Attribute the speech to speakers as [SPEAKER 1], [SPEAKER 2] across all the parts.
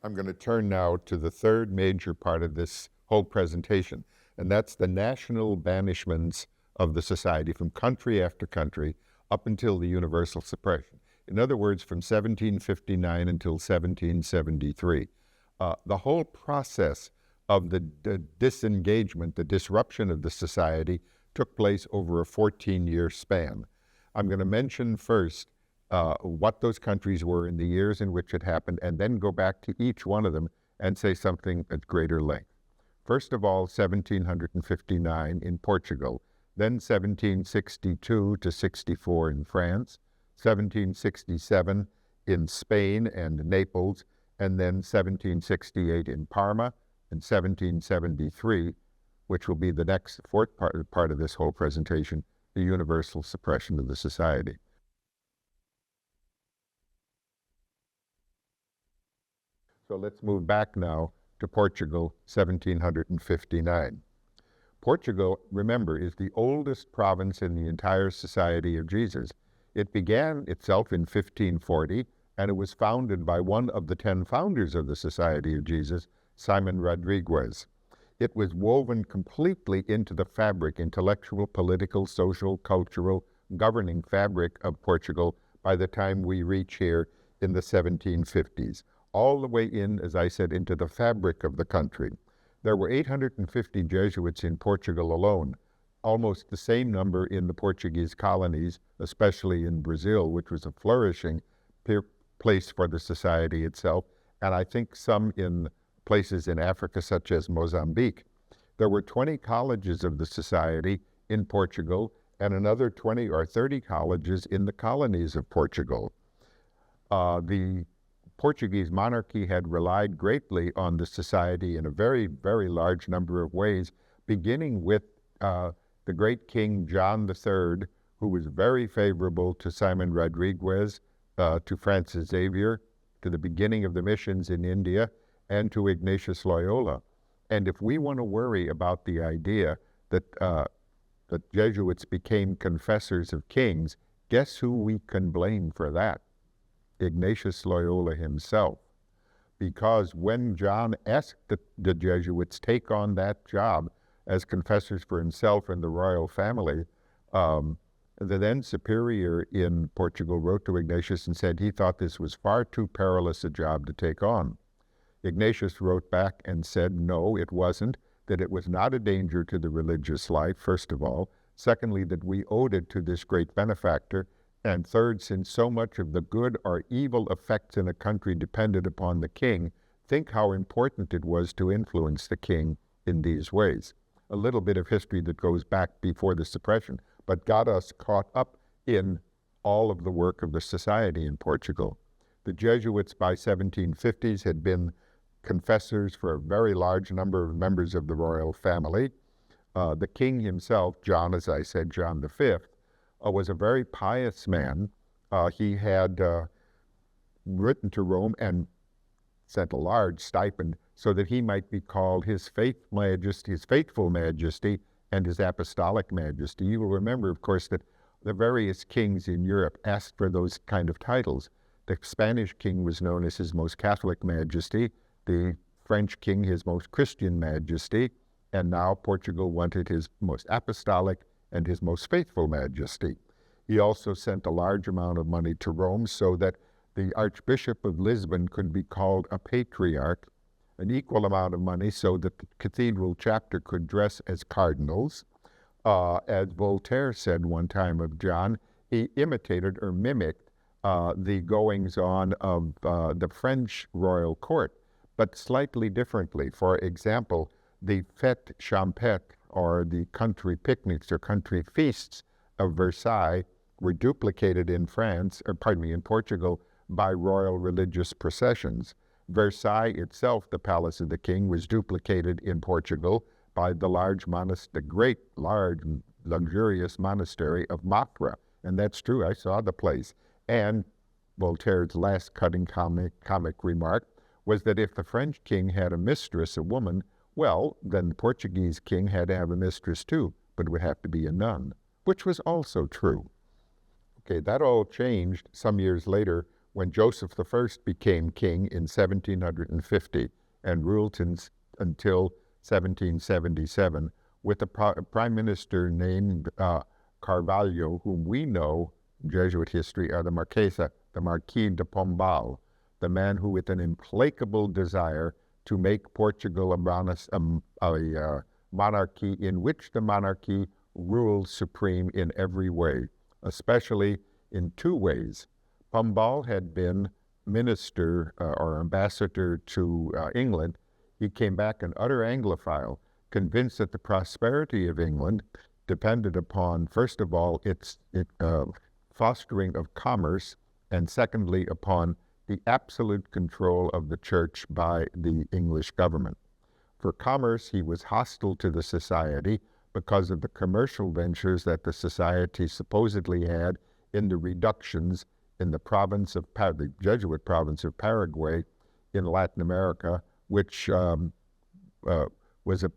[SPEAKER 1] I'm going to turn now to the third major part of this whole presentation, and that's the national banishments of the society from country after country up until the universal suppression. In other words, from 1759 until 1773. The whole process of the disengagement, the disruption of the society, took place over a 14-year span. I'm going to mention first what those countries were in the years in which it happened, and then go back to each one of them and say something at greater length. First of all, 1759 in Portugal, then 1762 to 64 in France, 1767 in Spain and Naples, and then 1768 in Parma, and 1773, which will be the next fourth part of this whole presentation, the universal suppression of the society. So let's move back now to Portugal, 1759. Portugal, remember, is the oldest province in the entire Society of Jesus. It began itself in 1540, and it was founded by one of the 10 founders of the Society of Jesus, Simon Rodriguez. It was woven completely into the fabric, intellectual, political, social, cultural, governing fabric of Portugal by the time we reach here in the 1750s. All the way in, as I said, into the fabric of the country. There were 850 Jesuits in Portugal alone, almost the same number in the Portuguese colonies, especially in Brazil, which was a flourishing place for the society itself, and I think some in places in Africa, such as Mozambique. There were 20 colleges of the society in Portugal, and another 20 or 30 colleges in the colonies of Portugal. The Portuguese monarchy had relied greatly on the society in a very, very large number of ways, beginning with the great King John III, who was very favorable to Simon Rodriguez, to Francis Xavier, to the beginning of the missions in India, and to Ignatius Loyola. And if we want to worry about the idea that the Jesuits became confessors of kings, guess who we can blame for that? Ignatius Loyola himself. Because when John asked the Jesuits take on that job as confessors for himself and the royal family, the then superior in Portugal wrote to Ignatius and said he thought this was far too perilous a job to take on. Ignatius wrote back and said no, it wasn't, that it was not a danger to the religious life, first of all. Secondly, that we owed it to this great benefactor. And third, since so much of the good or evil effects in a country depended upon the king, think how important it was to influence the king in these ways. A little bit of history that goes back before the suppression, but got us caught up in all of the work of the society in Portugal. The Jesuits by 1750s had been confessors for a very large number of members of the royal family. The king himself, John, as I said, John V, was a very pious man. He had written to Rome and sent a large stipend so that he might be called His Faithful Majesty and His Apostolic Majesty. You will remember, of course, that the various kings in Europe asked for those kind of titles. The Spanish king was known as His Most Catholic Majesty, the French king His Most Christian Majesty, and now Portugal wanted His Most Apostolic and His Most Faithful Majesty. He also sent a large amount of money to Rome so that the Archbishop of Lisbon could be called a patriarch, an equal amount of money so that the cathedral chapter could dress as cardinals. As Voltaire said one time of John, he imitated or mimicked the goings-on of the French royal court, but slightly differently. For example, the fête champêtre, or the country picnics or country feasts of Versailles, were duplicated in in Portugal, by royal religious processions. Versailles itself, the palace of the king, was duplicated in Portugal by the great, large, luxurious monastery of Mafra. And that's true, I saw the place. And Voltaire's last cutting comic remark was that if the French king had a mistress, a woman, well, then the Portuguese king had to have a mistress too, but it would have to be a nun, which was also true. Okay, that all changed some years later when Joseph I became king in 1750 and ruled until 1777 with a prime minister named Carvalho, whom we know in Jesuit history are the Marquis de Pombal, the man who, with an implacable desire to make Portugal a monarchy in which the monarchy ruled supreme in every way, especially in two ways. Pombal had been minister or ambassador to England. He came back an utter Anglophile, convinced that the prosperity of England depended upon, first of all, its fostering of commerce, and secondly, upon the absolute control of the church by the English government. For commerce, he was hostile to the society because of the commercial ventures that the society supposedly had in the reductions in the province of the Jesuit province of Paraguay in Latin America, which was a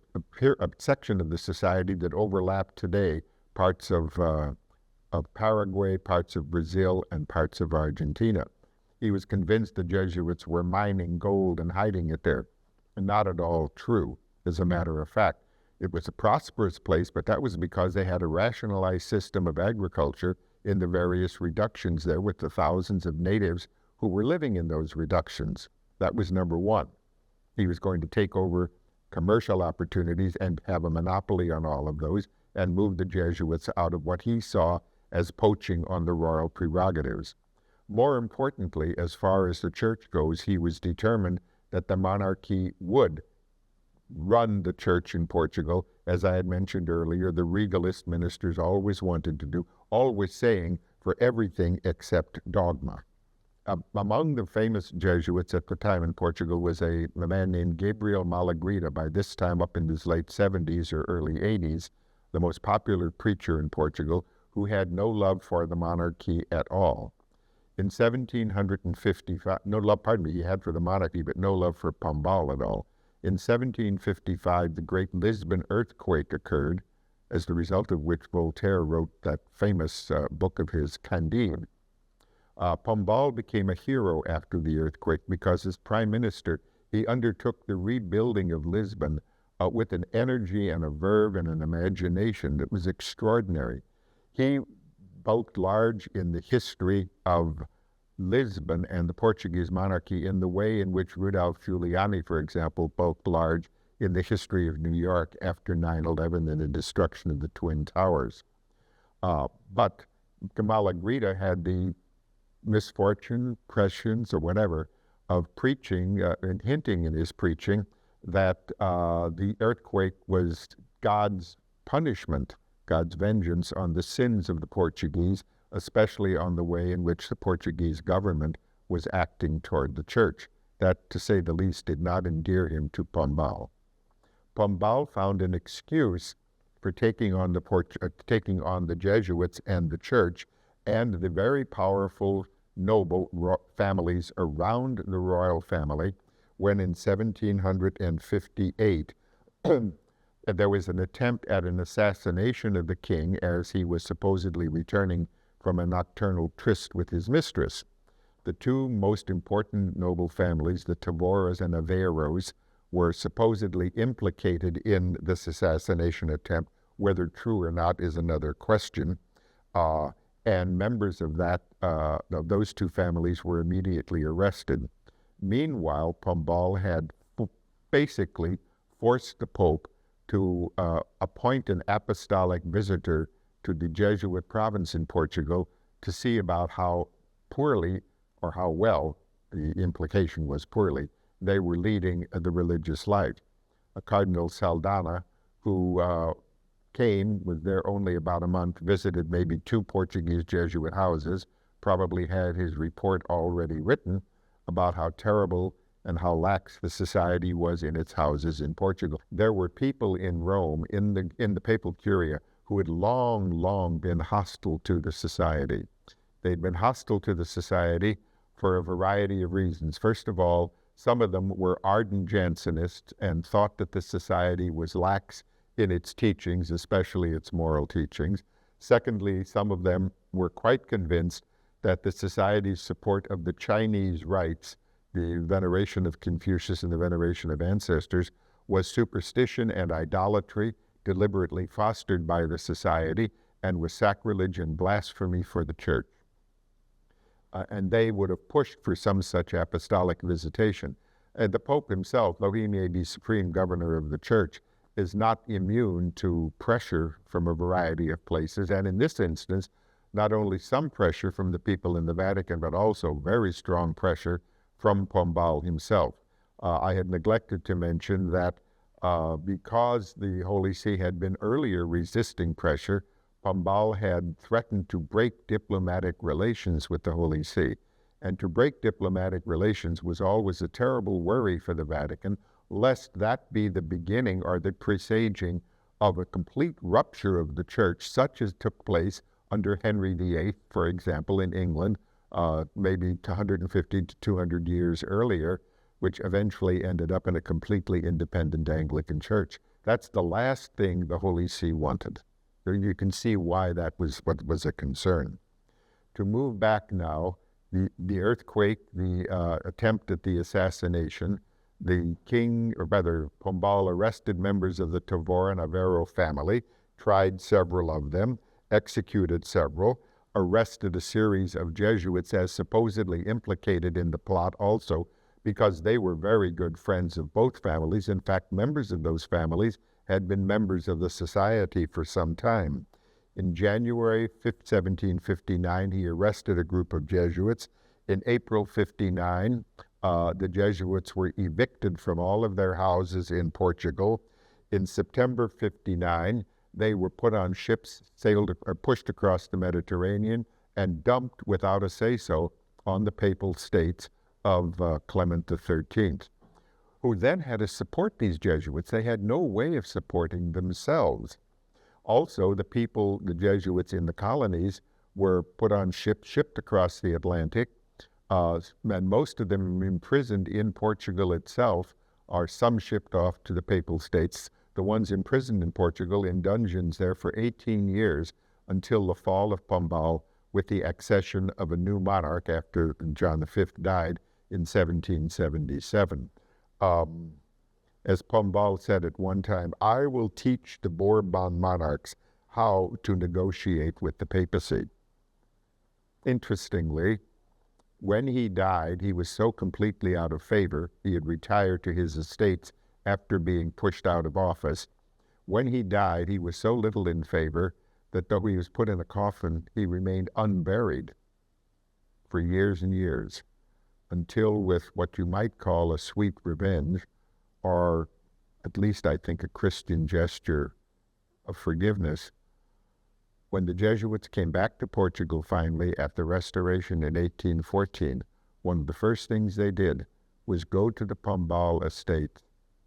[SPEAKER 1] section of the society that overlapped today parts of Paraguay, parts of Brazil, and parts of Argentina. He was convinced the Jesuits were mining gold and hiding it there. And not at all true, as a matter of fact. It was a prosperous place, but that was because they had a rationalized system of agriculture in the various reductions there with the thousands of natives who were living in those reductions. That was number one. He was going to take over commercial opportunities and have a monopoly on all of those and move the Jesuits out of what he saw as poaching on the royal prerogatives. More importantly, as far as the church goes, he was determined that the monarchy would run the church in Portugal, as I had mentioned earlier. The regalist ministers always wanted to do, always saying, for everything except dogma. Among the famous Jesuits at the time in Portugal was a man named Gabriel Malagrida, by this time up in his late 70s or early 80s, the most popular preacher in Portugal, who had no love for the monarchy at all. In 1755, he had for the monarchy, but no love for Pombal at all. In 1755, the great Lisbon earthquake occurred, as the result of which Voltaire wrote that famous book of his, Candide. Pombal became a hero after the earthquake because as prime minister, he undertook the rebuilding of Lisbon with an energy and a verve and an imagination that was extraordinary. He bulked large in the history of Lisbon and the Portuguese monarchy in the way in which Rudolph Giuliani, for example, bulked large in the history of New York after 9/11 and the destruction of the Twin Towers. But Malagrida had the misfortune, prescience, or whatever, of preaching and hinting in his preaching that the earthquake was God's punishment, God's vengeance on the sins of the Portuguese, especially on the way in which the Portuguese government was acting toward the church. That, to say the least, did not endear him to Pombal. Pombal found an excuse for taking on the Jesuits and the church and the very powerful noble families around the royal family when in 1758 there was an attempt at an assassination of the king as he was supposedly returning from a nocturnal tryst with his mistress. The two most important noble families, the Tavoras and Aveiros, were supposedly implicated in this assassination attempt. Whether true or not is another question. And members of those two families were immediately arrested. Meanwhile, Pombal had basically forced the Pope to appoint an apostolic visitor to the Jesuit province in Portugal to see about how poorly, or how well, the implication was poorly, they were leading the religious life. Cardinal Saldana, who was there only about a month, visited maybe 2 Portuguese Jesuit houses, probably had his report already written about how terrible and how lax the society was in its houses in Portugal. There were people in Rome, in the papal curia, who had long been hostile to the society. They'd been hostile to the society for a variety of reasons. First of all, some of them were ardent Jansenists and thought that the society was lax in its teachings, especially its moral teachings. Secondly, some of them were quite convinced that the Society's support of the Chinese rites, the veneration of Confucius and the veneration of ancestors, was superstition and idolatry deliberately fostered by the Society and was sacrilege and blasphemy for the Church. And they would have pushed for some such apostolic visitation. The Pope himself, though he may be supreme governor of the Church, is not immune to pressure from a variety of places, and in this instance, not only some pressure from the people in the Vatican, but also very strong pressure from Pombal himself. I had neglected to mention that because the Holy See had been earlier resisting pressure, Pombal had threatened to break diplomatic relations with the Holy See. And to break diplomatic relations was always a terrible worry for the Vatican, lest that be the beginning or the presaging of a complete rupture of the Church, such as took place under Henry VIII, for example, in England, maybe 150 to 200 years earlier, which eventually ended up in a completely independent Anglican Church. That's the last thing the Holy See wanted. So you can see why that was what was a concern. To move back now, the earthquake, the attempt at the assassination, the king, or rather Pombal, arrested members of the Tavora and Avero family, tried several of them, executed several, arrested a series of Jesuits as supposedly implicated in the plot also, because they were very good friends of both families. In fact, members of those families had been members of the Society for some time. In January 1759, he arrested a group of Jesuits. In April 59, the Jesuits were evicted from all of their houses in Portugal. In September 59, they were put on ships, sailed or pushed across the Mediterranean, and dumped without a say-so on the Papal States of Clement XIII, who then had to support these Jesuits. They had no way of supporting themselves. Also, the Jesuits in the colonies were put on ships, shipped across the Atlantic, and most of them imprisoned in Portugal itself, or some shipped off to the Papal States. The ones imprisoned in Portugal in dungeons there for 18 years until the fall of Pombal, with the accession of a new monarch after John V died in 1777. As Pombal said at one time, "I will teach the Bourbon monarchs how to negotiate with the papacy." Interestingly, when he died, he was so completely out of favor. He had retired to his estates after being pushed out of office. When he died, he was so little in favor that though he was put in a coffin, he remained unburied for years and years, until, with what you might call a sweet revenge, or at least I think a Christian gesture of forgiveness, when the Jesuits came back to Portugal finally at the Restoration in 1814, one of the first things they did was go to the Pombal estate,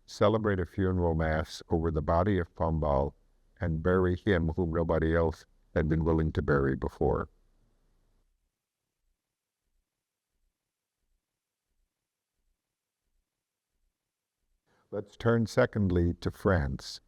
[SPEAKER 1] celebrate a funeral mass over the body of Pombal, and bury him whom nobody else had been willing to bury before. Let's turn secondly to France.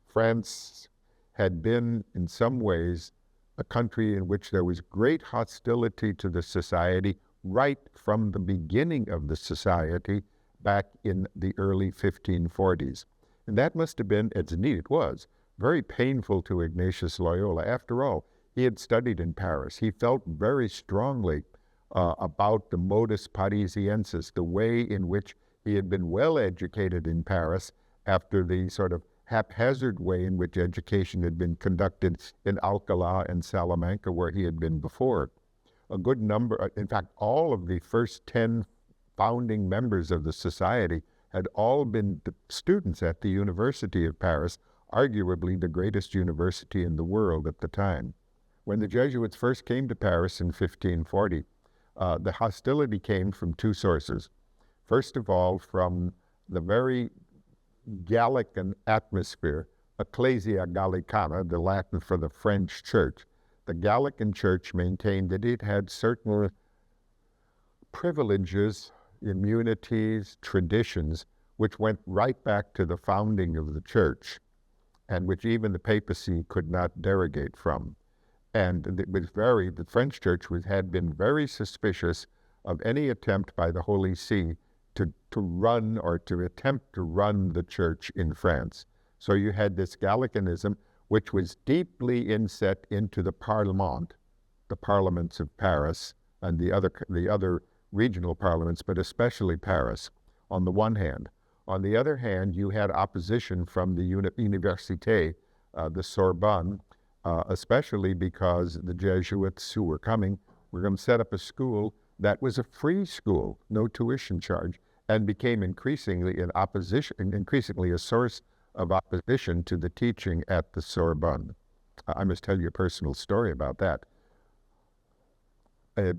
[SPEAKER 1] France had been, in some ways, a country in which there was great hostility to the Society right from the beginning of the Society back in the early 1540s. And that must have been, as indeed it was, very painful to Ignatius Loyola. After all, he had studied in Paris. He felt very strongly about the modus parisiensis, the way in which he had been well educated in Paris after the sort of haphazard way in which education had been conducted in Alcalá and Salamanca, where he had been before. A good number, in fact, all of the first 10 founding members of the Society had all been students at the University of Paris, arguably the greatest university in the world at the time. When the Jesuits first came to Paris in 1540, the hostility came from two sources. First of all, from the very Gallican atmosphere, Ecclesia Gallicana, the Latin for the French church. The Gallican church maintained that it had certain privileges, immunities, traditions, which went right back to the founding of the church, and which even the papacy could not derogate from. And the French church had been very suspicious of any attempt by the Holy See to run or to attempt to run the church in France. So you had this Gallicanism, which was deeply inset into the Parlement, the parliaments of Paris, and the other regional parliaments, but especially Paris, on the one hand. On the other hand, you had opposition from the Université, the Sorbonne, especially because the Jesuits who were coming were going to set up a school that was a free school, no tuition charge, and became increasingly a source of opposition to the teaching at the Sorbonne. I must tell you a personal story about that.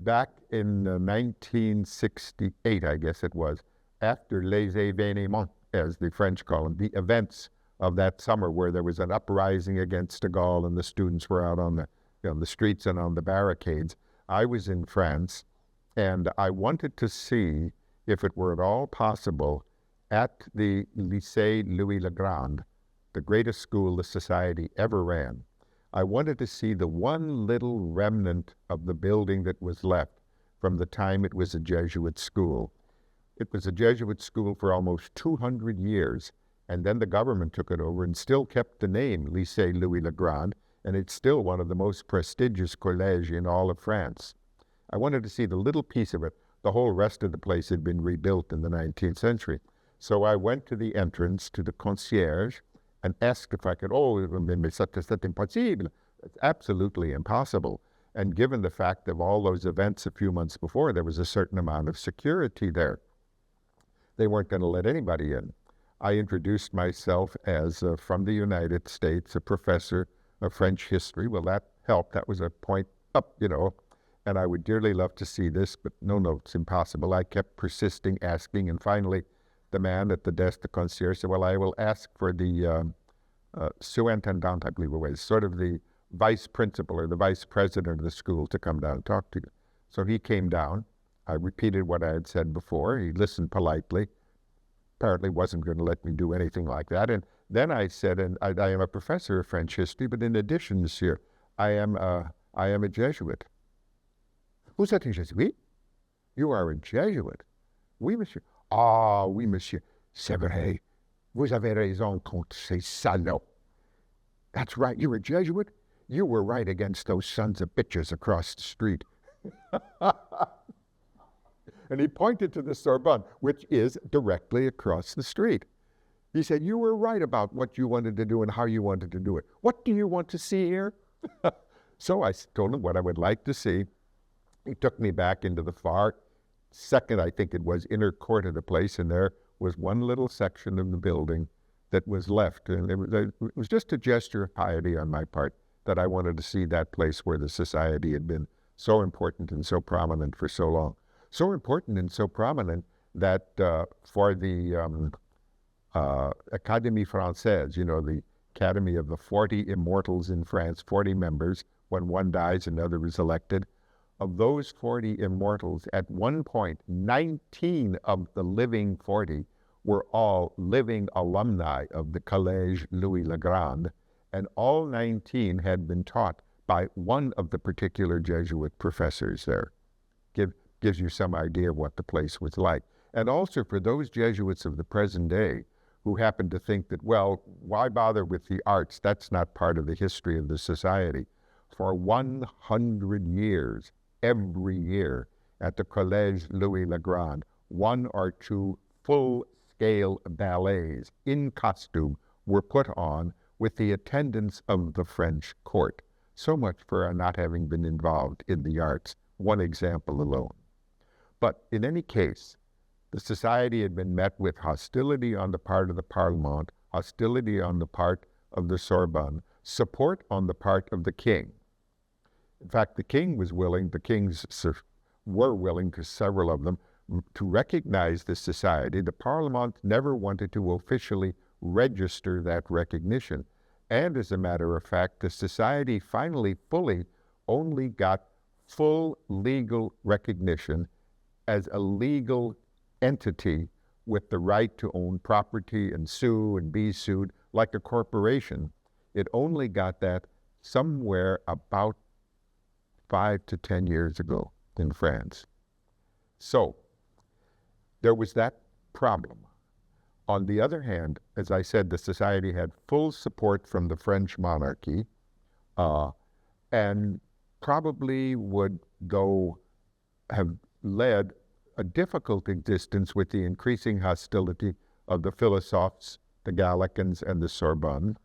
[SPEAKER 1] Back in 1968, I guess it was, after les événements, as the French call them, the events of that summer where there was an uprising against de Gaulle and the students were out on the streets and on the barricades, I was in France, and I wanted to see if it were at all possible at the Lycée Louis le Grand, the greatest school the society ever ran. I wanted to see the one little remnant of the building that was left from the time it was a Jesuit school. It was a Jesuit school for almost 200 years, and then the government took it over and still kept the name Lycée Louis le Grand, and it's still one of the most prestigious collèges in all of France. I wanted to see the little piece of it. The whole rest of the place had been rebuilt in the 19th century. So I went to the entrance, to the concierge, and asked if I could, mais c'est impossible. It's absolutely impossible. And given the fact of all those events a few months before, there was a certain amount of security there. They weren't going to let anybody in. I introduced myself as, from the United States, a professor of French history. Well, that helped. That was a point up, and I would dearly love to see this, but no, it's impossible. I kept persisting, asking, and finally the man at the desk, the concierge, said, well, I will ask for the superintendent, I believe it was, sort of the vice principal or the vice president of the school to come down and talk to you. So he came down. I repeated what I had said before. He listened politely. Apparently wasn't going to let me do anything like that. And then I said, and I am a professor of French history, but in addition, monsieur, I am a Jesuit. Vous êtes un Jésuite? You are a Jesuit. Oui, monsieur. Ah, oui, monsieur. C'est vrai. Vous avez raison contre ces salauds. That's right. You're a Jesuit? You were right against those sons of bitches across the street. And he pointed to the Sorbonne, which is directly across the street. He said, you were right about what you wanted to do and how you wanted to do it. What do you want to see here? So I told him what I would like to see. He took me back into the far second, I think it was, inner court of the place, and there was one little section of the building that was left. And it was just a gesture of piety on my part that I wanted to see that place where the society had been so important and so prominent for so long. So important and so prominent that for the Académie Française, the Academy of the 40 immortals in France, 40 members, when one dies, another is elected. Of those 40 immortals, at one point, 19 of the living 40 were all living alumni of the Collège Louis le Grand, and all 19 had been taught by one of the particular Jesuit professors there. Gives you some idea of what the place was like. And also for those Jesuits of the present day who happen to think that, well, why bother with the arts? That's not part of the history of the society. For 100 years, every year at the Collège Louis le Grand, 1 or 2 full-scale ballets in costume were put on with the attendance of the French court. So much for not having been involved in the arts, one example alone. But in any case, the society had been met with hostility on the part of the Parlement, hostility on the part of the Sorbonne, support on the part of the king. In fact, the king was willing, the kings were willing, to several of them, to recognize the society. The Parlement never wanted to officially register that recognition. And as a matter of fact, the society finally fully only got full legal recognition as a legal entity with the right to own property and sue and be sued like a corporation. It only got that somewhere about 5 to 10 years ago in France. So there was that problem. On the other hand, as I said, the society had full support from the French monarchy, and probably would, though, have led a difficult existence with the increasing hostility of the philosophes, the Gallicans, and the Sorbonne.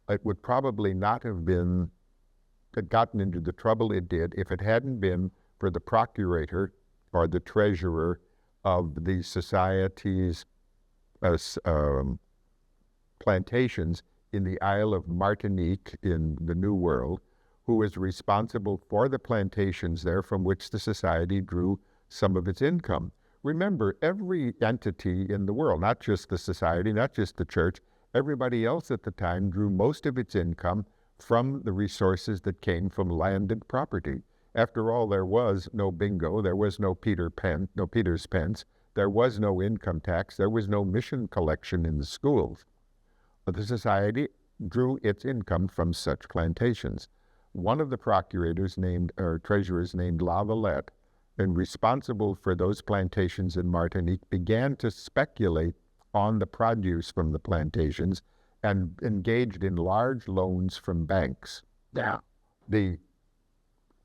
[SPEAKER 1] It would probably not have gotten into the trouble it did if it hadn't been for the procurator or the treasurer of the society's plantations in the Isle of Martinique in the New World, who was responsible for the plantations there from which the society drew some of its income. Remember, every entity in the world, not just the society, not just the church, everybody else at the time drew most of its income from the resources that came from landed property. After all, there was no bingo, there was no Peter's pence, there was no income tax, there was no mission collection in the schools. But the society drew its income from such plantations. One of the procurators treasurers named Lavalette, and responsible for those plantations in Martinique, began to speculate on the produce from the plantations and engaged in large loans from banks. Now, the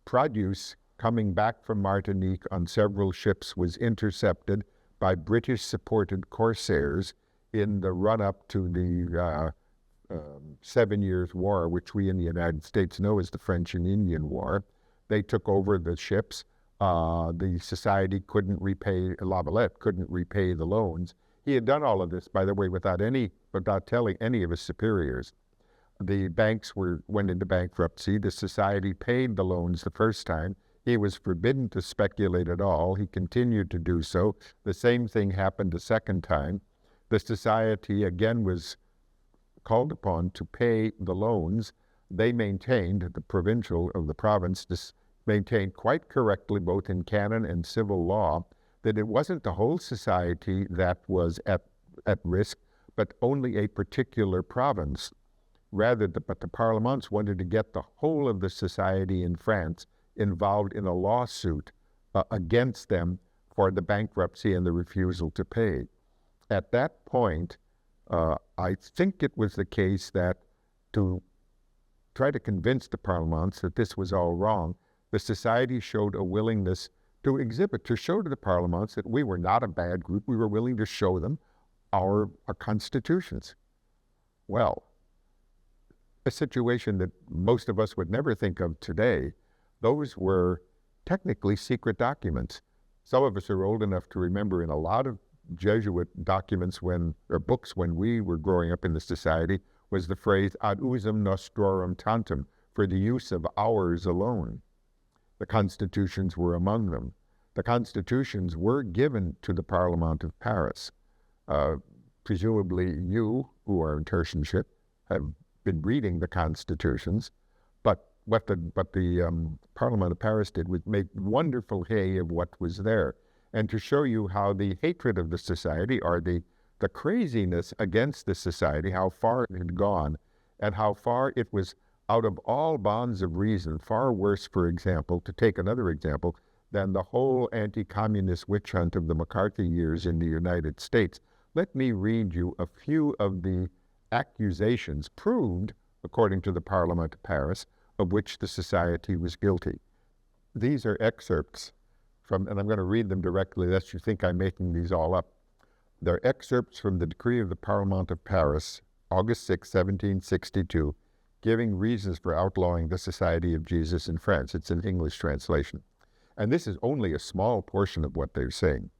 [SPEAKER 1] produce coming back from Martinique on several ships was intercepted by British-supported corsairs in the run-up to the 7 Years' War, which we in the United States know as the French and Indian War. They took over the ships. The society couldn't repay, Lavalette couldn't repay the loans. He had done all of this, by the way, without telling any of his superiors. The banks went into bankruptcy. The society paid the loans the first time. He was forbidden to speculate at all. He continued to do so. The same thing happened a second time. The society again was called upon to pay the loans. They maintained, the province maintained quite correctly, both in canon and civil law, that it wasn't the whole society that was at risk, but only a particular province. But the parlements wanted to get the whole of the society in France involved in a lawsuit against them for the bankruptcy and the refusal to pay. At that point, I think it was the case that to try to convince the parlements that this was all wrong, the society showed a willingness to show to the parlements that we were not a bad group. We were willing to show them our constitutions. Well, a situation that most of us would never think of today, those were technically secret documents. Some of us are old enough to remember in a lot of Jesuit documents or books when we were growing up in the society was the phrase ad usum nostrorum tantum, for the use of ours alone. The constitutions were among them. The constitutions were given to the Parlement of Paris. Presumably you, who are in tertianship, have been reading the constitutions, but what the Parlement of Paris did was make wonderful hay of what was there, and to show you how the hatred of the society, or the craziness against the society, how far it had gone, and how far it was out of all bonds of reason, far worse, for example, to take another example, than the whole anti-communist witch hunt of the McCarthy years in the United States. Let me read you a few of the accusations proved, according to the Parlement of Paris, of which the society was guilty. These are excerpts from, and I'm going to read them directly, lest you think I'm making these all up. They're excerpts from the decree of the Parlement of Paris, August 6, 1762, giving reasons for outlawing the Society of Jesus in France. It's an English translation. And this is only a small portion of what they're saying.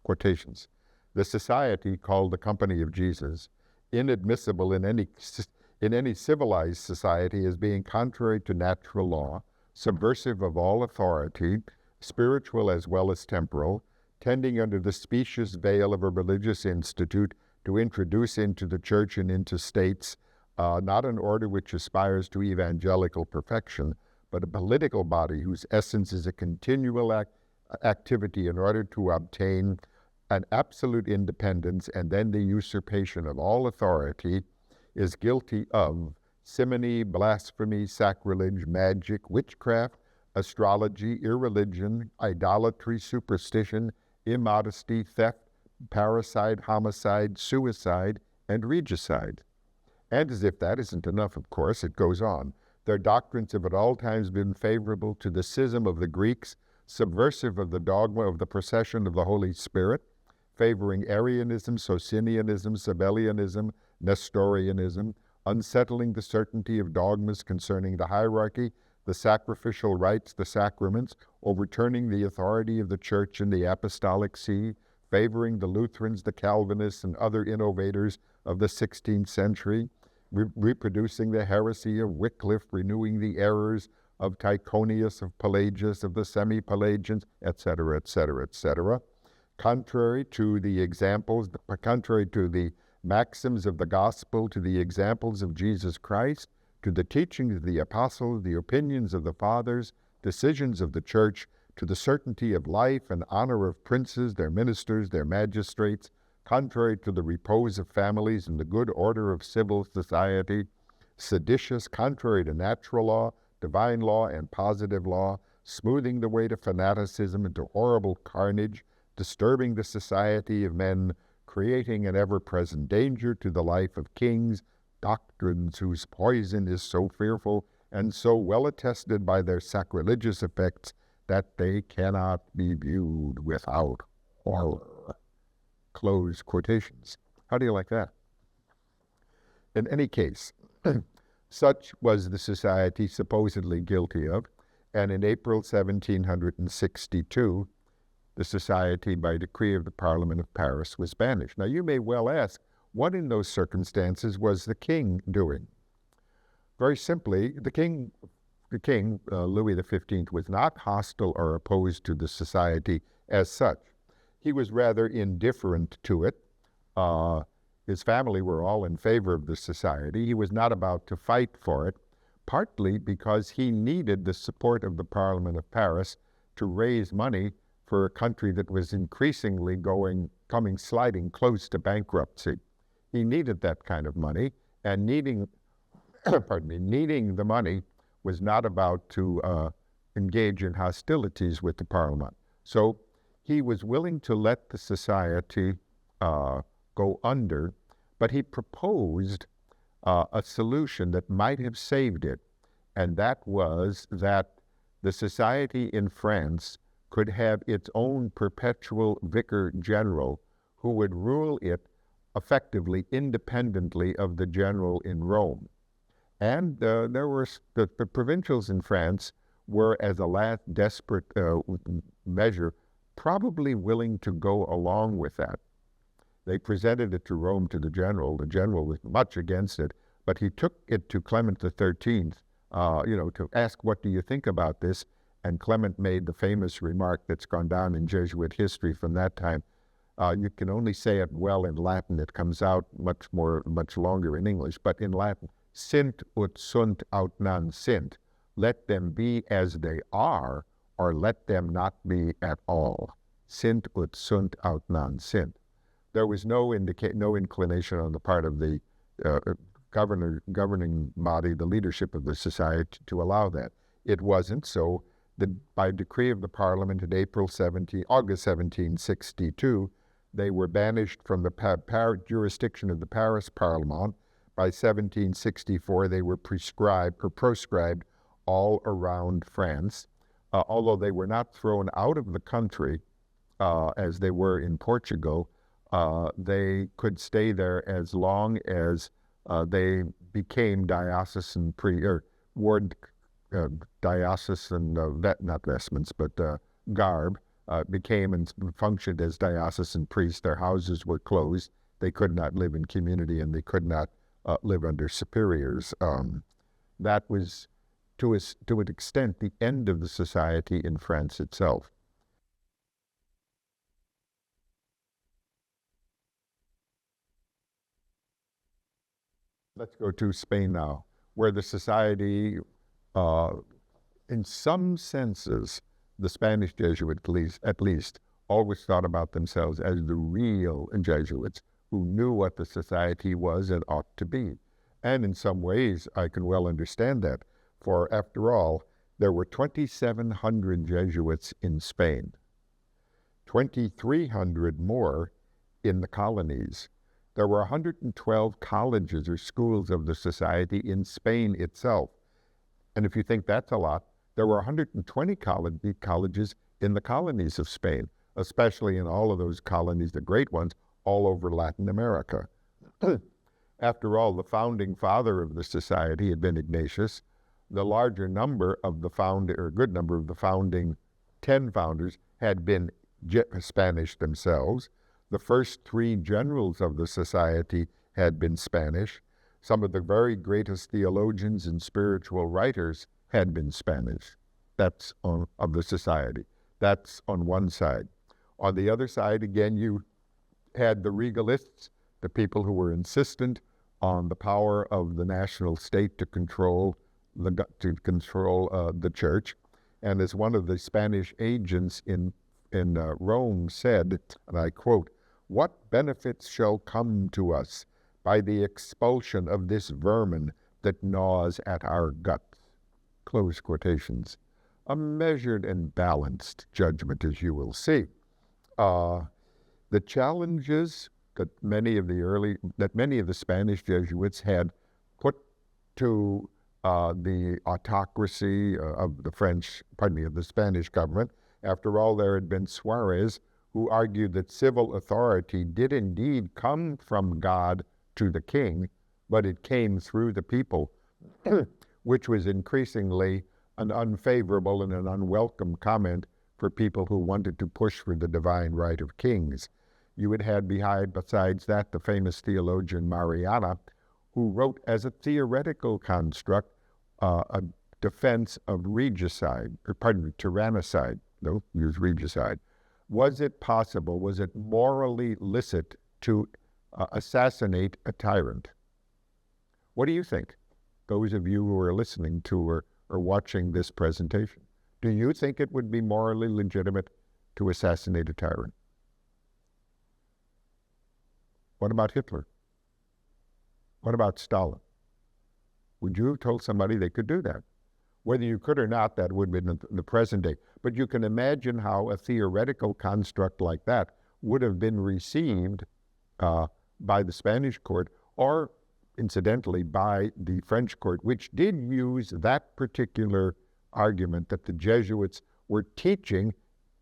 [SPEAKER 1] Quotations. The society, called the Company of Jesus, inadmissible in any civilized society as being contrary to natural law, subversive of all authority, spiritual as well as temporal, tending under the specious veil of a religious institute to introduce into the church and into states not an order which aspires to evangelical perfection, but a political body whose essence is a continual activity in order to obtain an absolute independence and then the usurpation of all authority, is guilty of simony, blasphemy, sacrilege, magic, witchcraft, astrology, irreligion, idolatry, superstition, immodesty, theft, parricide, homicide, suicide, and regicide. And as if that isn't enough, of course, it goes on. Their doctrines have at all times been favorable to the schism of the Greeks, subversive of the dogma of the procession of the Holy Spirit, favoring Arianism, Socinianism, Sabellianism, Nestorianism, unsettling the certainty of dogmas concerning the hierarchy, the sacrificial rites, the sacraments, overturning the authority of the Church and the Apostolic See, favoring the Lutherans, the Calvinists, and other innovators of the 16th century, reproducing the heresy of Wycliffe, renewing the errors of Tychonius, of Pelagius, of the semi-Pelagians, etc., etc., etc. Contrary to the examples, contrary to the maxims of the gospel, to the examples of Jesus Christ, to the teachings of the apostles, the opinions of the fathers, decisions of the church, to the certainty of life and honor of princes, their ministers, their magistrates, contrary to the repose of families and the good order of civil society, seditious, contrary to natural law, divine law, and positive law, smoothing the way to fanaticism and to horrible carnage, disturbing the society of men, creating an ever-present danger to the life of kings, doctrines whose poison is so fearful and so well attested by their sacrilegious effects that they cannot be viewed without horror. Close quotations. How do you like that? In any case, such was the society supposedly guilty of, and in April 1762, the society, by decree of the Parliament of Paris, was banished. Now you may well ask, what in those circumstances was the king doing? Very simply, the king, Louis XV, was not hostile or opposed to the society as such. He was rather indifferent to it. His family were all in favor of the society. He was not about to fight for it, partly because he needed the support of the Parliament of Paris to raise money for a country that was increasingly sliding close to bankruptcy. He needed that kind of money, and needing the money was not about to engage in hostilities with the Parliament. So he was willing to let the society go under, but he proposed a solution that might have saved it, and that was that the society in France could have its own perpetual vicar general who would rule it effectively independently of the general in Rome. And there were the provincials in France were, as a last desperate measure, probably willing to go along with that. They presented it to Rome, to the general. The general was much against it, but he took it to Clement XIII, to ask, what do you think about this? And Clement made the famous remark that's gone down in Jesuit history from that time. You can only say it well in Latin. It comes out much longer in English, but in Latin, sint ut sunt aut non sint. Let them be as they are, or let them not be at all. Sint ut sunt aut non sint. There was no inclination on the part of the governing body, the leadership of the society, to allow that. It wasn't, so by decree of the Parliament in August 1762, they were banished from the jurisdiction of the Paris Parliament. By 1764, they were proscribed all around France. Although they were not thrown out of the country, as they were in Portugal, they could stay there as long as they became diocesan garb, became and functioned as diocesan priests. Their houses were closed. They could not live in community, and they could not live under superiors. That was, to an extent, the end of the society in France itself. Let's go to Spain now, where the society, in some senses, the Spanish Jesuits at least, always thought about themselves as the real Jesuits who knew what the society was and ought to be. And in some ways, I can well understand that. For after all, There were 2,700 Jesuits in Spain, 2,300 more in the colonies. There were 112 colleges or schools of the society in Spain itself. And if you think that's a lot, there were 120 colleges in the colonies of Spain, especially in all of those colonies, the great ones, all over Latin America. After all, the founding father of the society had been Ignatius. The larger number of the good number of the founding 10 founders had been Spanish themselves. The first 3 generals of the society had been Spanish. Some of the very greatest theologians and spiritual writers had been Spanish. That's of the society. That's on one side. On the other side, again, you had the regalists, the people who were insistent on the power of the national state to control the church. And as one of the Spanish agents in Rome said, and I quote, "What benefits shall come to us by the expulsion of this vermin that gnaws at our guts?" Close quotations. A measured and balanced judgment, as you will see. The challenges that many of the Spanish Jesuits had put to the autocracy of the Spanish government. After all, there had been Suarez, who argued that civil authority did indeed come from God to the king, but it came through the people, which was increasingly an unfavorable and an unwelcome comment for people who wanted to push for the divine right of kings. You had had besides that, the famous theologian Mariana, who wrote as a theoretical construct a defense of tyrannicide. No, use regicide. Was it possible, was it morally licit to assassinate a tyrant? What do you think, those of you who are listening to or watching this presentation? Do you think it would be morally legitimate to assassinate a tyrant? What about Hitler? What about Stalin? Would you have told somebody they could do that? Whether you could or not, that would be in the present day. But you can imagine how a theoretical construct like that would have been received by the Spanish court, or incidentally by the French court, which did use that particular argument that the Jesuits were teaching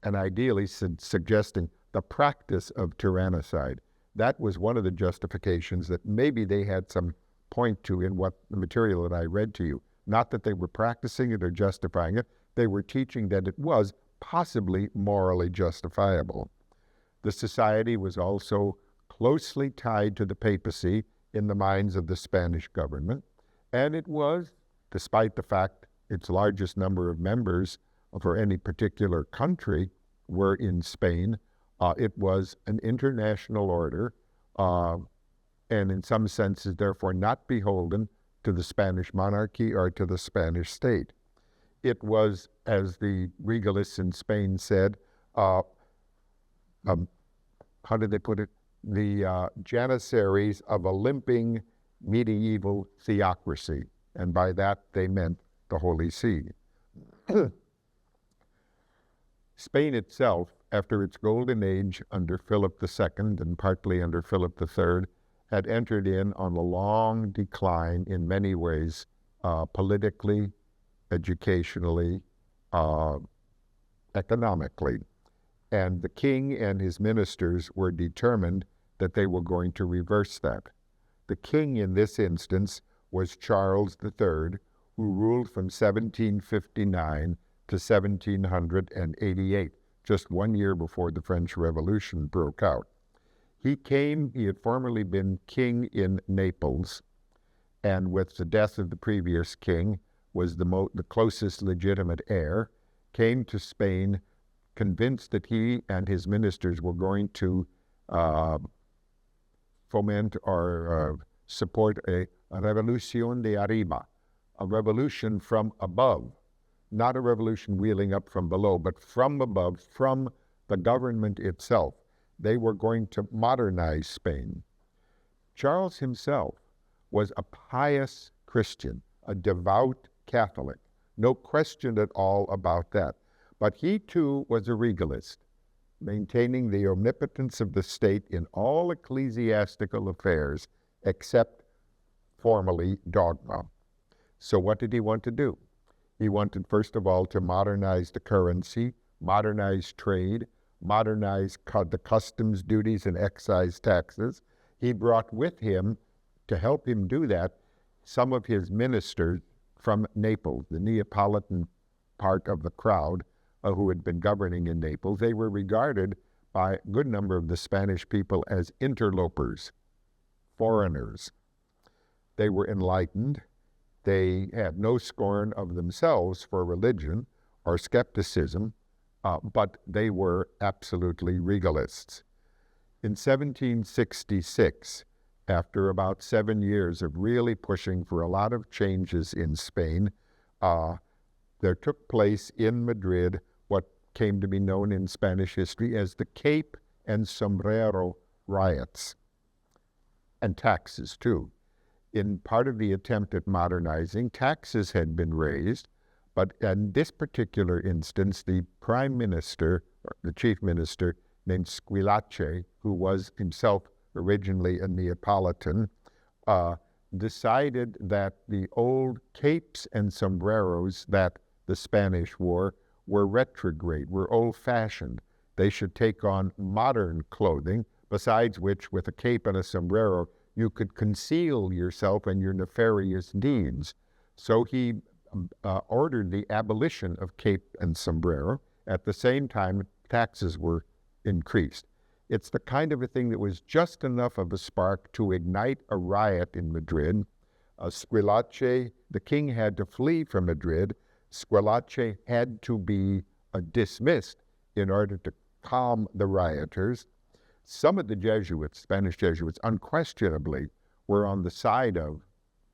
[SPEAKER 1] and ideally suggesting the practice of tyrannicide. That was one of the justifications that maybe they had some point to in what the material that I read to you. Not that they were practicing it or justifying it. They were teaching that it was possibly morally justifiable. The society was also closely tied to the papacy in the minds of the Spanish government, and it was, despite the fact its largest number of members for any particular country were in Spain, it was an international order, and in some senses therefore not beholden to the Spanish monarchy or to the Spanish state. It was, as the regalists in Spain said, how did they put it? The janissaries of a limping medieval theocracy, and by that they meant the Holy See. Spain itself, after its golden age under Philip II and partly under Philip III, had entered in on a long decline in many ways, politically, educationally, economically. And the king and his ministers were determined that they were going to reverse that. The king in this instance was Charles III, who ruled from 1759 to 1788, just 1 year before the French Revolution broke out. He had formerly been king in Naples, and with the death of the previous king, was the closest legitimate heir, came to Spain convinced that he and his ministers were going to foment or support a revolución de arriba, a revolution from above, not a revolution wheeling up from below, but from above, from the government itself. They were going to modernize Spain. Charles himself was a pious Christian, a devout Catholic, No question at all about that. But he too was a regalist, maintaining the omnipotence of the state in all ecclesiastical affairs except formally dogma. So what did he want to do? He wanted, first of all, to modernize the currency, modernize trade, modernize the customs duties and excise taxes. He brought with him, to help him do that, some of his ministers from Naples, the Neapolitan part of the crowd who had been governing in Naples. They were regarded by a good number of the Spanish people as interlopers, foreigners. They were enlightened. They had no scorn of themselves for religion or skepticism, but they were absolutely regalists. In 1766, after about 7 years of really pushing for a lot of changes in Spain, there took place in Madrid what came to be known in Spanish history as the Cape and Sombrero riots, and taxes too. In part of the attempt at modernizing, taxes had been raised, but in this particular instance, the prime minister, or the chief minister, named Squillace, who was himself originally a Neapolitan, decided that the old capes and sombreros that the Spanish wore were retrograde, were old-fashioned. They should take on modern clothing, besides which, with a cape and a sombrero, you could conceal yourself and your nefarious deeds. So he ordered the abolition of cape and sombrero. At the same time, taxes were increased. It's the kind of a thing that was just enough of a spark to ignite a riot in Madrid. Squillace, the king, had to flee from Madrid. Squillace had to be dismissed in order to calm the rioters. Some of the Jesuits, Spanish Jesuits, unquestionably were on the side of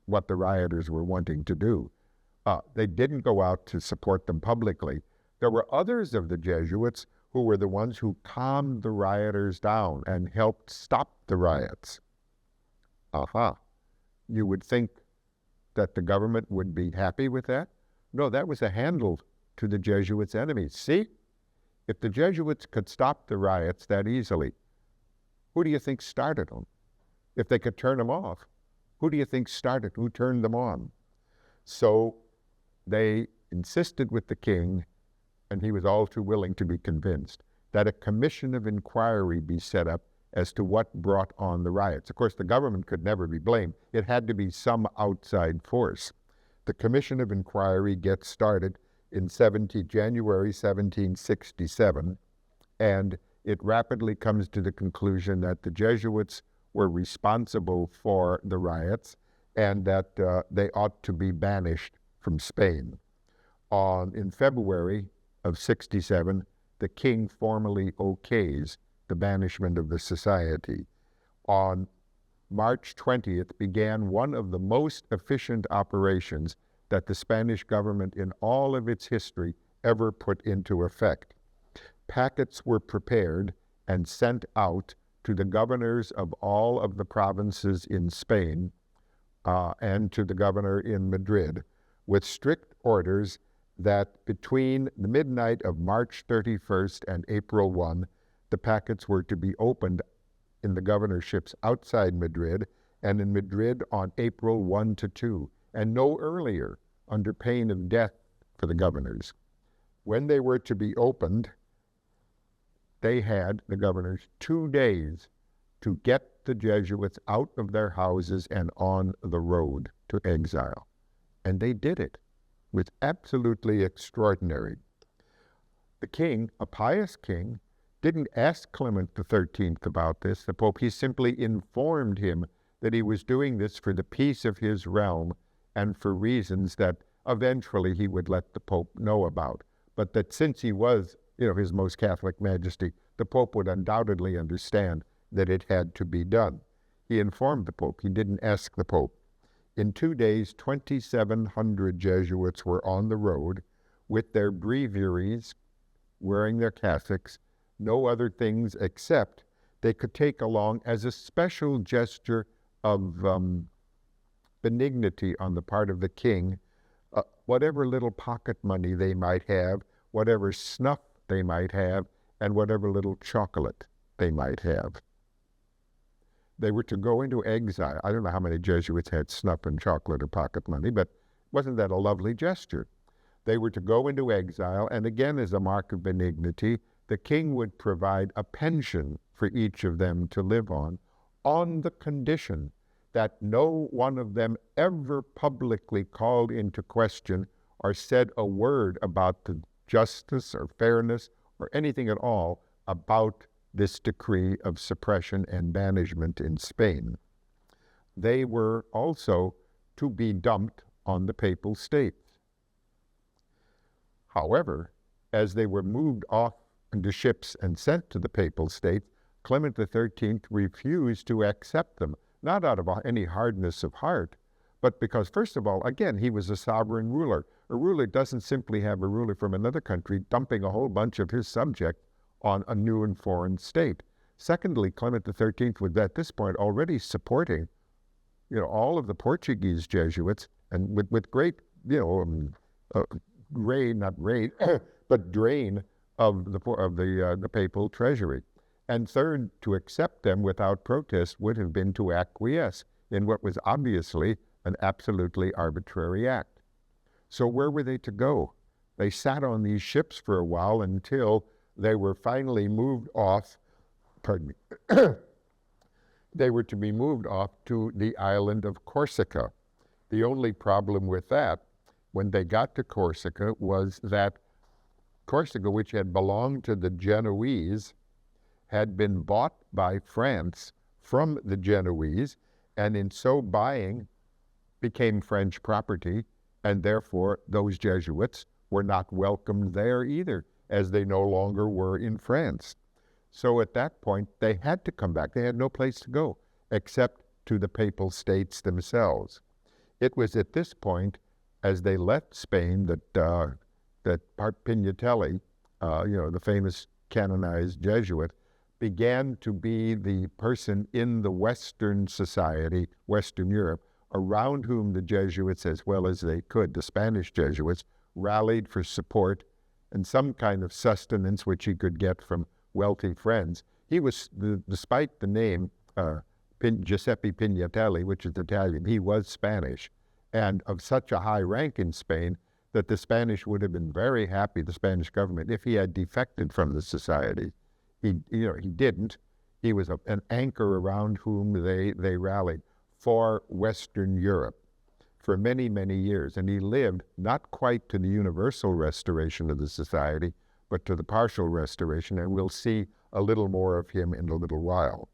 [SPEAKER 1] what the rioters were wanting to do. They didn't go out to support them publicly. There were others of the Jesuits who were the ones who calmed the rioters down and helped stop the riots. You would think that the government would be happy with that? No, that was a handle to the Jesuits' enemies. See, if the Jesuits could stop the riots that easily, who do you think started them? If they could turn them off, who do you think started, who turned them on? So they insisted with the king, and he was all too willing to be convinced, that a commission of inquiry be set up as to what brought on the riots. Of course, the government could never be blamed. It had to be some outside force. The commission of inquiry gets started in January 1767, and it rapidly comes to the conclusion that the Jesuits were responsible for the riots and that they ought to be banished from Spain. In February of 67, the king formally okays the banishment of the society. On March 20th began one of the most efficient operations that the Spanish government in all of its history ever put into effect. Packets were prepared and sent out to the governors of all of the provinces in Spain and to the governor in Madrid with strict orders that between the midnight of March 31st and April 1, the packets were to be opened in the governorships outside Madrid and in Madrid on April 1 to 2, and no earlier, under pain of death for the governors. When they were to be opened, they had, the governors, 2 days to get the Jesuits out of their houses and on the road to exile. And they did it. Was absolutely extraordinary. The king, a pious king, didn't ask Clement XIII about this, the Pope. He simply informed him that he was doing this for the peace of his realm and for reasons that eventually he would let the Pope know about. But that since he was, His Most Catholic Majesty, the Pope would undoubtedly understand that it had to be done. He informed the Pope. He didn't ask the Pope. In 2 days, 2,700 Jesuits were on the road with their breviaries, wearing their cassocks, no other things except they could take along as a special gesture of benignity on the part of the king, whatever little pocket money they might have, whatever snuff they might have, and whatever little chocolate they might have. They were to go into exile. I don't know how many Jesuits had snuff and chocolate or pocket money, but wasn't that a lovely gesture? They were to go into exile, and again, as a mark of benignity, the king would provide a pension for each of them to live on the condition that no one of them ever publicly called into question or said a word about the justice or fairness or anything at all about this decree of suppression and banishment in Spain. They were also to be dumped on the Papal States. However, as they were moved off into ships and sent to the Papal States, Clement XIII refused to accept them, not out of any hardness of heart, but because, first of all, again, he was a sovereign ruler. A ruler doesn't simply have a ruler from another country dumping a whole bunch of his subjects on a new and foreign state. Secondly, Clement XIII was at this point already supporting, all of the Portuguese Jesuits, and with great, drain of the papal treasury. And third, to accept them without protest would have been to acquiesce in what was obviously an absolutely arbitrary act. So where were they to go? They sat on these ships for a while until they were finally moved off, they were to be moved off to the island of Corsica. The only problem with that, when they got to Corsica, was that Corsica, which had belonged to the Genoese, had been bought by France from the Genoese, and in so buying became French property, and therefore those Jesuits were not welcomed there either, as they no longer were in France. So at that point, they had to come back. They had no place to go except to the Papal States themselves. It was at this point, as they left Spain, that Pignatelli, the famous canonized Jesuit, began to be the person in the Western society, Western Europe, around whom the Jesuits, as well as they could, the Spanish Jesuits, rallied for support and some kind of sustenance which he could get from wealthy friends. He was, despite the name Giuseppe Pignatelli, which is Italian, he was Spanish, and of such a high rank in Spain that the Spanish would have been very happy, the Spanish government, if he had defected from the society. He didn't. He was an anchor around whom they rallied for Western Europe for many, many years. And he lived not quite to the universal restoration of the society, but to the partial restoration. And we'll see a little more of him in a little while.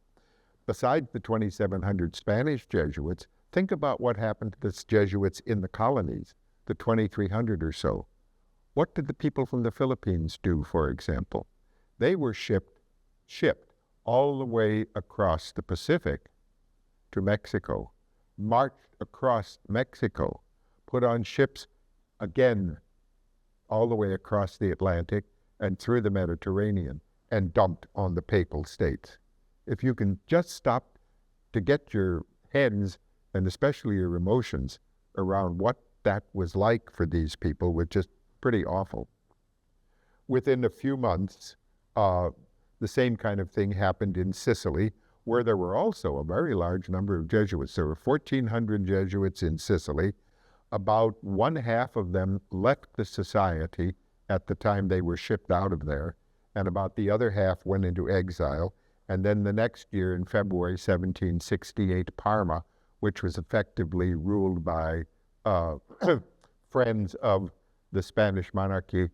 [SPEAKER 1] Besides the 2,700 Spanish Jesuits, think about what happened to the Jesuits in the colonies, the 2,300 or so. What did the people from the Philippines do, for example? They were shipped all the way across the Pacific to Mexico, marched across Mexico, put on ships again all the way across the Atlantic and through the Mediterranean, and dumped on the Papal States. If you can just stop to get your heads, and especially your emotions, around what that was like for these people, was just pretty awful. Within a few months, the same kind of thing happened in Sicily, where there were also a very large number of Jesuits. There were 1,400 Jesuits in Sicily. About one half of them left the society at the time they were shipped out of there, and about the other half went into exile. And then the next year, in February 1768, Parma, which was effectively ruled by friends of the Spanish monarchy,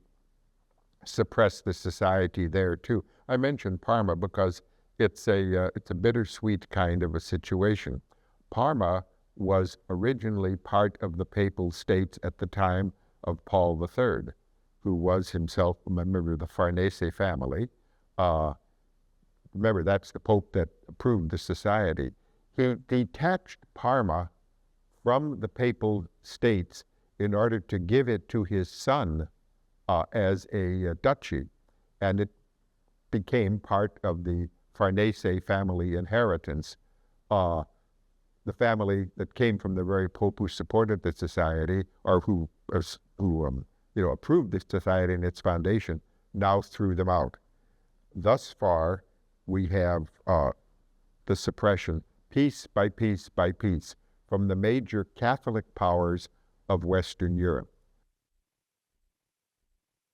[SPEAKER 1] suppressed the society there too. I mentioned Parma because it's a bittersweet kind of a situation. Parma was originally part of the Papal States at the time of Paul III, who was himself a member of the Farnese family. Remember, that's the Pope that approved the society. He detached Parma from the Papal States in order to give it to his son as a duchy, and it became part of the Farnese family inheritance, the family that came from the very Pope who supported the society, or who approved this society and its foundation, now threw them out. Thus far, we have the suppression, piece by piece by piece, from the major Catholic powers of Western Europe.